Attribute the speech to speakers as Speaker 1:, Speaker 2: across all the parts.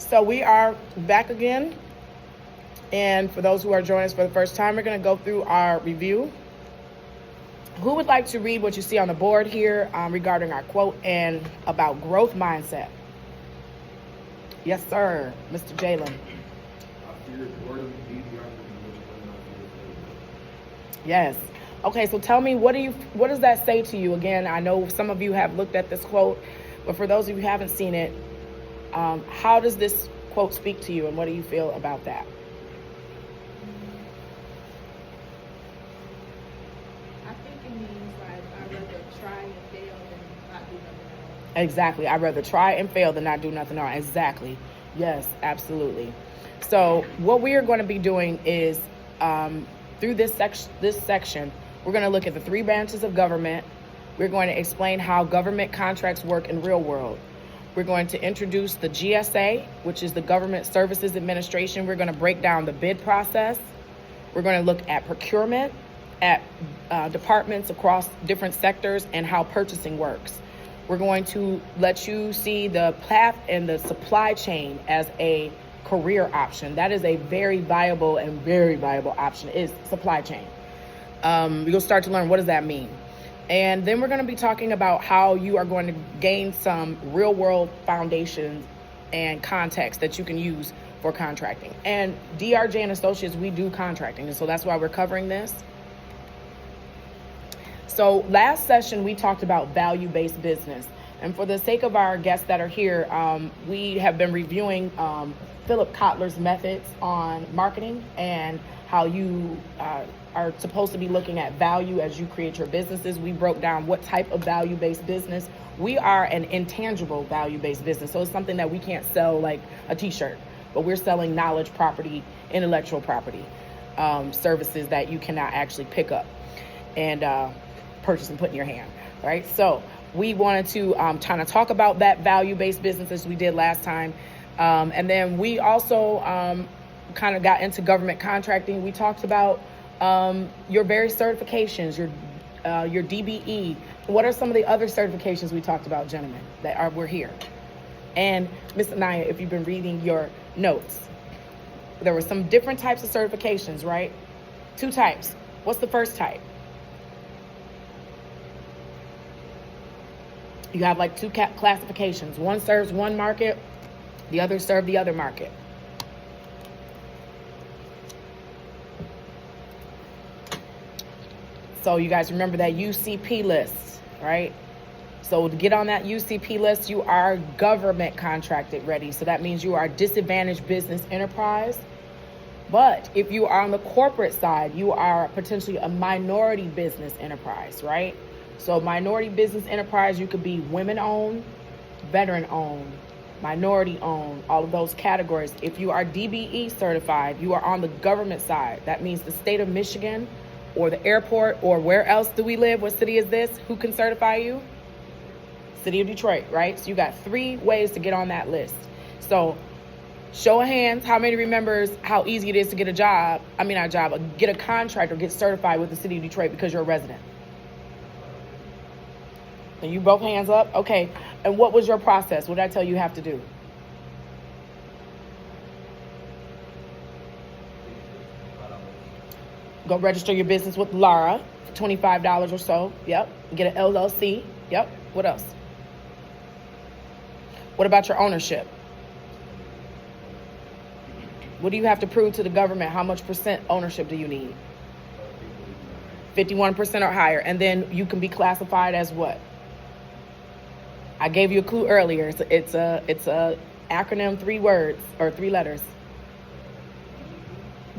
Speaker 1: So we are back again. And for those who are joining us for the first time, we're going to go through our review. Who would like to read what you see on the board here regarding our quote and about growth mindset? Yes, sir, Mr. Jalen. Yes. Okay, so tell me, what does that say to you? Again, I know some of you have looked at this quote, but for those of you who haven't seen it, how does this quote speak to you, and what do you feel about that?
Speaker 2: I think it means like I'd rather try and fail than not do nothing at all.
Speaker 1: Exactly. I'd rather try and fail than not do nothing at all. Exactly. Yes, absolutely. So what we are going to be doing is through this section, we're going to look at the 3 branches of government. We're going to explain how government contracts work in real world. We're going to introduce the GSA, which is the Government Services Administration. We're going to break down the bid process. We're going to look at procurement, at departments across different sectors, and how purchasing works. We're going to let you see the path and the supply chain as a career option. That is a very viable option, is supply chain. You'll start to learn, what does that mean? And then we're going to be talking about how you are going to gain some real world foundations and context that you can use for contracting. And DRJ and Associates, we do contracting, and so that's why we're covering this. So last session, we talked about value-based business. And for the sake of our guests that are here, we have been reviewing Philip Kotler's methods on marketing and how you are supposed to be looking at value as you create your businesses. We broke down what type of value-based business. We are an intangible value-based business. So it's something that we can't sell like a t-shirt, but we're selling knowledge, property, intellectual property, services that you cannot actually pick up and purchase and put in your hand, right? So we wanted to kind of talk about that value-based business as we did last time. And then we also kind of got into government contracting. We talked about your various certifications, your DBE. What are some of the other certifications we talked about, gentlemen, that we're here? And Ms. Anaya, if you've been reading your notes, there were some different types of certifications, right? 2 types. What's the first type? You have like 2 classifications. One serves one market, the other serve the other market. So you guys remember that UCP list, right? So to get on that UCP list, you are government contracted ready. So that means you are a disadvantaged business enterprise. But if you are on the corporate side, you are potentially a minority business enterprise, right? So minority business enterprise, you could be women-owned, veteran-owned, minority-owned, all of those categories. If you are DBE certified, you are on the government side. That means the state of Michigan or the airport or where else do we live? What city is this? Who can certify you? City of Detroit, right? So you got 3 ways to get on that list. So show of hands, how many remembers how easy it is to get get a contract or get certified with the city of Detroit because you're a resident? And you both hands up? Okay. And what was your process? What did I tell you have to do? Go register your business with Laura for $25 or so. Yep. Get an LLC. Yep. What else? What about your ownership? What do you have to prove to the government? How much % ownership do you need? 51% or higher. And then you can be classified as what? I gave you a clue earlier. It's a acronym, 3 words or 3 letters.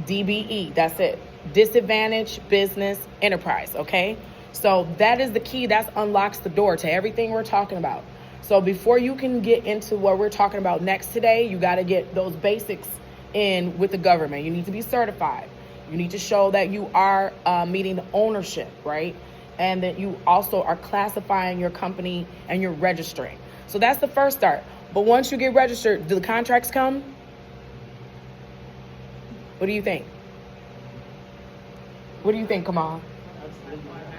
Speaker 1: DBE, that's it. Disadvantaged Business Enterprise, okay? So that is the key. That unlocks the door to everything we're talking about. So before you can get into what we're talking about next today, you got to get those basics in with the government. You need to be certified. You need to show that you are meeting the ownership, right? And that you also are classifying your company and you're registering. So that's the first start. But once you get registered, do the contracts come? What do you think? What do you think, Kamal?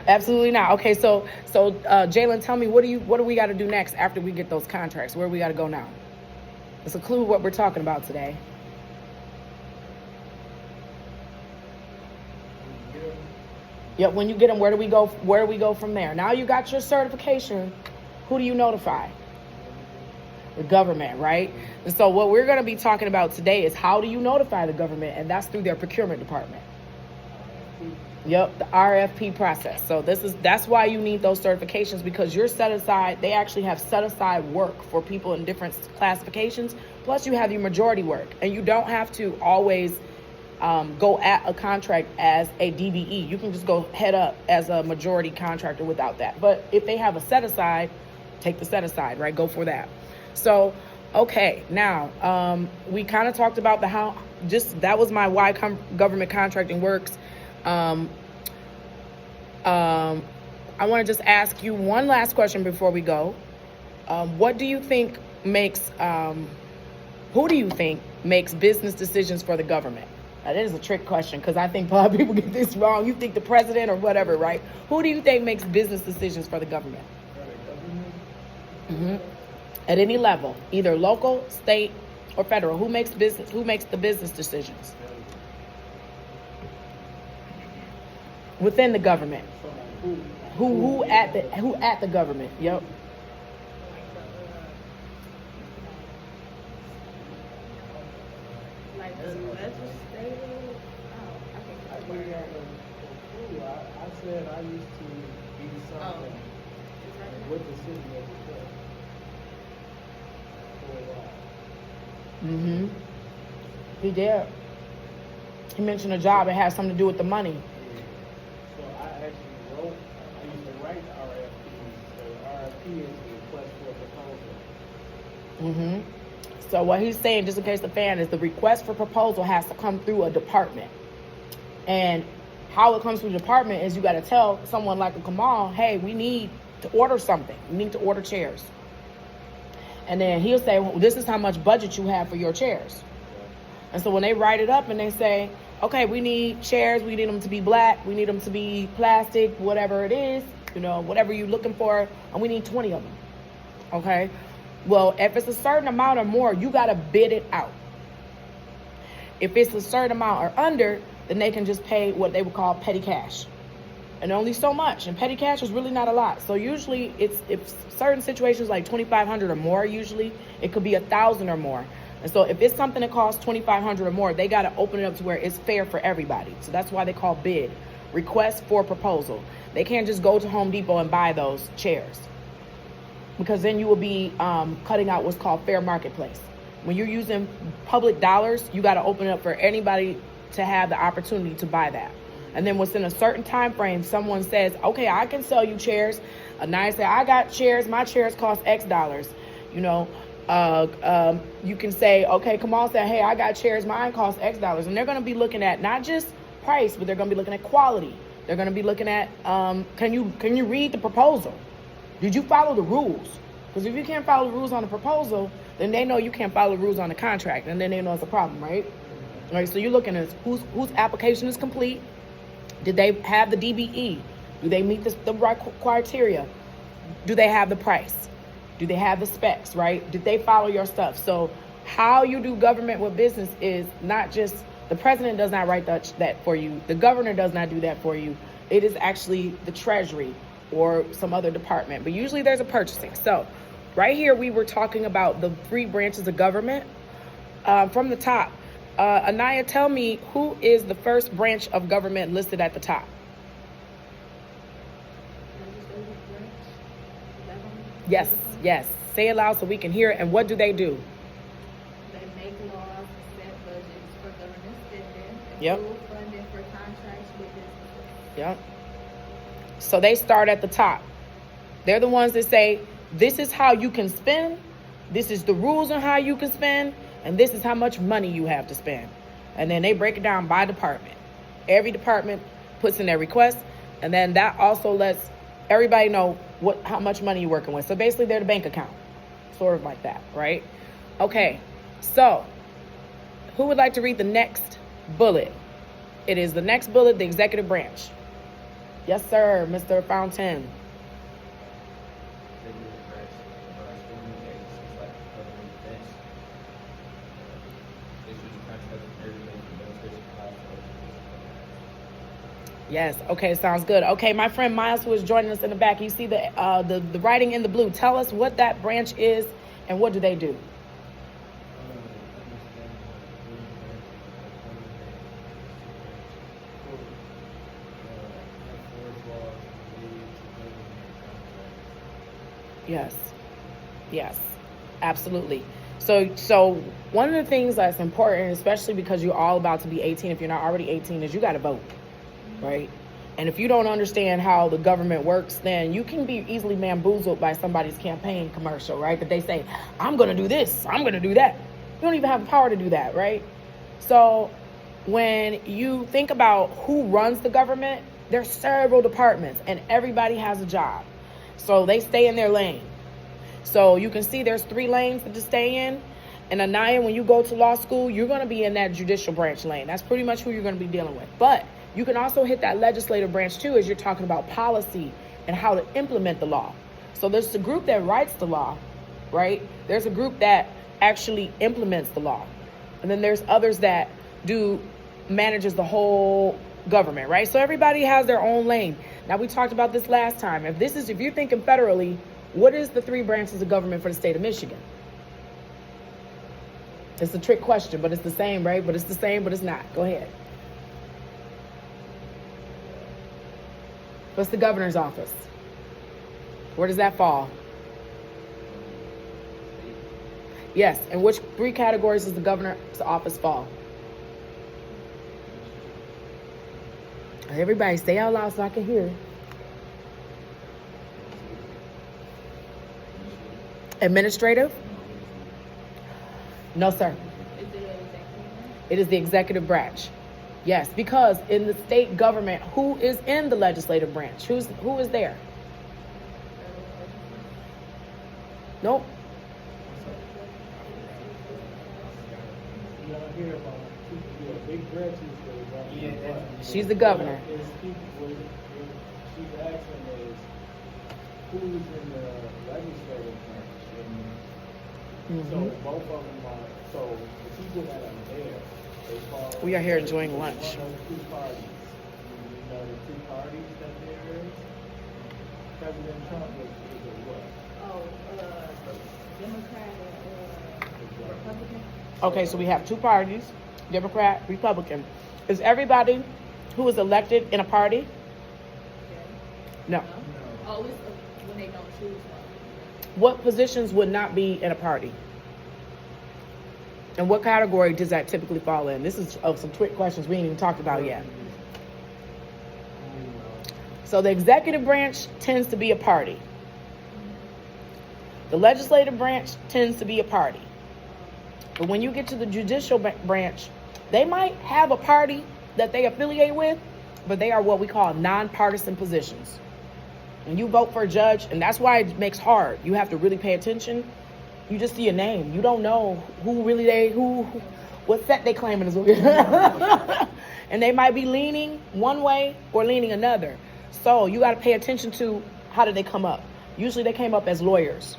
Speaker 1: Absolutely not. Okay, so Jalen, tell me, what do we got to do next after we get those contracts? Where we got to go now? It's a clue what we're talking about today. Yep, when you get them, where do we go? Where do we go from there? Now you got your certification. Who do you notify? The government, right? And so what we're going to be talking about today is how do you notify the government, and that's through their procurement department. Yep, the RFP process. So that's why you need those certifications, because you're set aside. They actually have set aside work for people in different classifications. Plus, you have your majority work, and you don't have to always go at a contract as a DBE. You can just go head up as a majority contractor without that. But if they have a set aside, take the set aside, right? Go for that. So, okay, now we kind of talked about that was my why government contracting works. I want to just ask you one last question before we go. What do you think who do you think makes business decisions for the government? That is a trick question, because I think a lot of people get this wrong. You think the president or whatever, right? Who do you think makes business decisions for the government? Mm-hmm. At any level, either local, state, or federal. Who makes the business decisions? Within the government. Who at the government? Yep.
Speaker 2: Like the legislative.
Speaker 3: I said I used to be something with the city as a judge for a while.
Speaker 1: Mm-hmm. He did. He mentioned a job. It has something to do with the money.
Speaker 3: So I actually I used to write RFPs. So RFP is a request for a proposal.
Speaker 1: Mm-hmm. So what he's saying, just in case the fan, is the request for proposal has to come through a department. And how it comes through the department is you got to tell someone like a Kamal, hey, we need to order something. We need to order chairs. And then he'll say, well, this is how much budget you have for your chairs. And so when they write it up and they say, okay, we need chairs, we need them to be black, we need them to be plastic, whatever it is, whatever you're looking for, and we need 20 of them. Okay? Well, if it's a certain amount or more, you got to bid it out. If it's a certain amount or under, then they can just pay what they would call petty cash. And only so much. And petty cash is really not a lot. So usually if certain situations like $2,500 or more, usually it could be $1,000 or more. And so if it's something that costs $2,500 or more, they got to open it up to where it's fair for everybody. So that's why they call bid, request for proposal. They can't just go to Home Depot and buy those chairs, because then you will be cutting out what's called fair marketplace. When you're using public dollars, you got to open it up for anybody to have the opportunity to buy that. And then within a certain time frame, someone says, okay, I can sell you chairs. Anaya said, I got chairs. My chairs cost X dollars. You can say, okay, Kamal said, hey, I got chairs. Mine cost X dollars. And they're going to be looking at not just price, but they're going to be looking at quality. They're going to be looking at, can you read the proposal? Did you follow the rules? Because if you can't follow the rules on the proposal, then they know you can't follow the rules on the contract, and then they know it's a problem, right? All right, so you're looking at whose application is complete. Did they have the DBE? Do they meet the right criteria? Do they have the price? Do they have the specs, right? Did they follow your stuff? So how you do government with business is not just, the president does not write that for you. The governor does not do that for you. It is actually the treasury or some other department. But usually there's a purchasing. So right here, we were talking about the 3 branches of government. From the top, Anaya, tell me, who is the first branch of government listed at the top? Yes. Say it loud so we can hear it. And what do they do?
Speaker 2: They make laws, set budgets for government spending,
Speaker 1: Yep.
Speaker 2: approve funding for contracts with businesses.
Speaker 1: Yep. So they start at the top. They're the ones that say, this is how you can spend, this is the rules on how you can spend, and this is how much money you have to spend. And then they break it down by department. Every department puts in their request, and then that also lets everybody know how much money you're working with. So basically they're the bank account, sort of like that, right? Okay, so who would like to read the next bullet? It is the next bullet, the executive branch. Yes, sir, Mr. Fountain. Yes. Okay. Sounds good. Okay, my friend Miles, who is joining us in the back, you see the writing in the blue. Tell us what that branch is and what do they do. Yes. Yes. Absolutely. So one of the things that's important, especially because you're all about to be 18, if you're not already 18, is you got to vote, right? And if you don't understand how the government works, then you can be easily bamboozled by somebody's campaign commercial, right? That they say, I'm going to do this, I'm going to do that. You don't even have the power to do that, right? So when you think about who runs the government, there's several departments and everybody has a job. So they stay in their lane. So you can see there's 3 lanes to stay in. And Anaya, when you go to law school, you're going to be in that judicial branch lane. That's pretty much who you're going to be dealing with. But you can also hit that legislative branch too, as you're talking about policy and how to implement the law. So there's the group that writes the law, right? There's a group that actually implements the law. And then there's others that manages the whole government, right? So everybody has their own lane. Now, we talked about this last time. If you're thinking federally, what is the 3 branches of government for the state of Michigan? It's a trick question, but it's the same, right? But it's the same, but it's not. Go ahead. What's the governor's office? Where does that fall? Yes. And which 3 categories does the governor's office fall? Everybody stay out loud so I can hear. Administrative? No, sir.
Speaker 2: Is it an executive?
Speaker 1: It is the executive branch. Yes, because in the state government, who is in the legislative branch? Who is there? Nope.
Speaker 3: You don't hear about big branches.
Speaker 1: She's the governor.
Speaker 3: She's asking is who's in the legislative branch. So both of them are. So the people that are there, they fall.
Speaker 1: We are here enjoying lunch.
Speaker 3: One of the 2 parties. You know the 2 parties that there is. President Trump is a what?
Speaker 2: Democrat and Republican.
Speaker 1: Okay, so we have 2 parties, Democrat, Republican. Is everybody who is elected in a party? No.
Speaker 2: Oh, it's when they don't choose one.
Speaker 1: What positions would not be in a party? And what category does that typically fall in? This is some trick questions we ain't even talked about yet. So the executive branch tends to be a party. The legislative branch tends to be a party. But when you get to the judicial branch, they might have a party that they affiliate with, but they are what we call nonpartisan positions. And you vote for a judge, and that's why it makes hard. You have to really pay attention. You just see a name. You don't know what set they claiming is. And they might be leaning one way or leaning another. So you got to pay attention to how did they come up. Usually they came up as lawyers.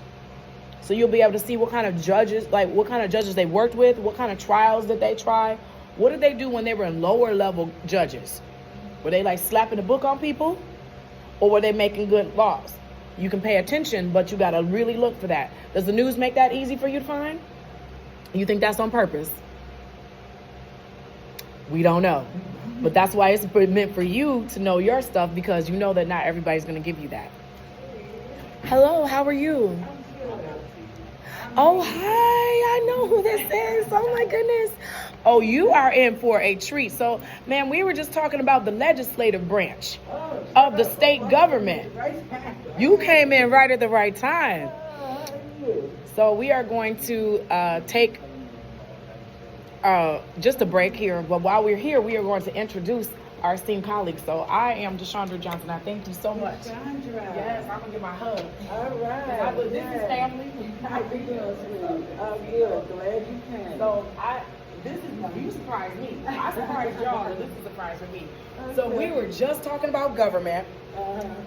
Speaker 1: So you'll be able to see what kind of judges they worked with, what kind of trials did they try. What did they do when they were in lower level judges? Were they like slapping the book on people? Or were they making good laws? You can pay attention, but you got to really look for that. Does the news make that easy for you to find? You think that's on purpose? We don't know. But that's why it's meant for you to know your stuff, because you know that not everybody's going to give you that. Hello, how are you? Oh, hi, I know who this is. Oh, my goodness. Oh, you are in for a treat. So, man, we were just talking about the legislative branch of the state government. You came in right at the right time. So we are going to take just a break here. But while we're here, we are going to introduce our esteemed colleagues. So I am Deshandra Johnson. I thank you so much.
Speaker 4: Deshandra.
Speaker 1: Yes, I'm going to give my hug.
Speaker 4: All right.
Speaker 1: This is family.
Speaker 4: How you doing, sweetie? Oh, good. Glad you came.
Speaker 1: So you surprised me. I surprised y'all, and this is a surprise for me. So we were just talking about government.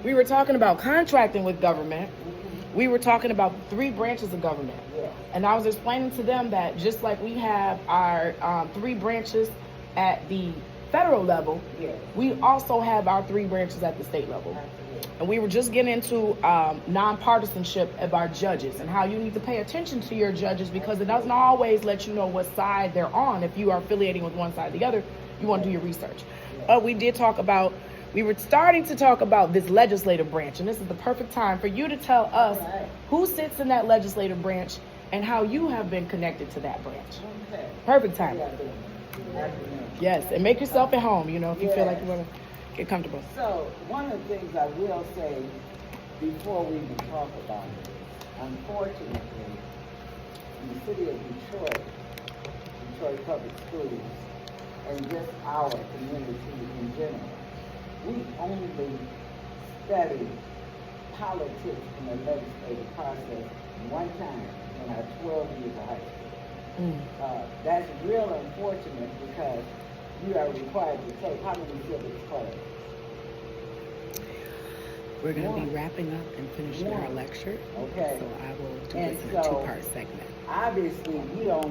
Speaker 1: We were talking about contracting with government. We were talking about 3 branches of government. And I was explaining to them that just like we have our 3 branches at the federal level,
Speaker 4: Yes.
Speaker 1: we also have our 3 branches at the state level.
Speaker 4: Absolutely.
Speaker 1: And we were just getting into nonpartisanship of our judges and how you need to pay attention to your judges because it doesn't always let you know what side they're on. If you are affiliating with one side or the other, you want to do your research. But we were starting to talk about this legislative branch, and this is the perfect time for you to tell us who sits in that legislative branch and how you have been connected to that branch.
Speaker 4: Okay.
Speaker 1: Perfect time.
Speaker 4: Yeah, good afternoon.
Speaker 1: Yes, and make yourself at home, if you feel like
Speaker 4: Yes.
Speaker 1: you want to get comfortable.
Speaker 4: So, one of the things I will say before we even talk about it, unfortunately, in the city of Detroit, Detroit Public Schools, and just our community in general, we only studied politics in the legislative process one time in our 12 years of high school. That's real unfortunate because you are required to take how many civics classes?
Speaker 1: We're going to
Speaker 4: One.
Speaker 1: be wrapping up and finishing our
Speaker 4: One.
Speaker 1: lecture.
Speaker 4: Okay.
Speaker 1: So I will do
Speaker 4: And
Speaker 1: this in a
Speaker 4: so-
Speaker 1: 2-part segment.
Speaker 4: Obviously, we don't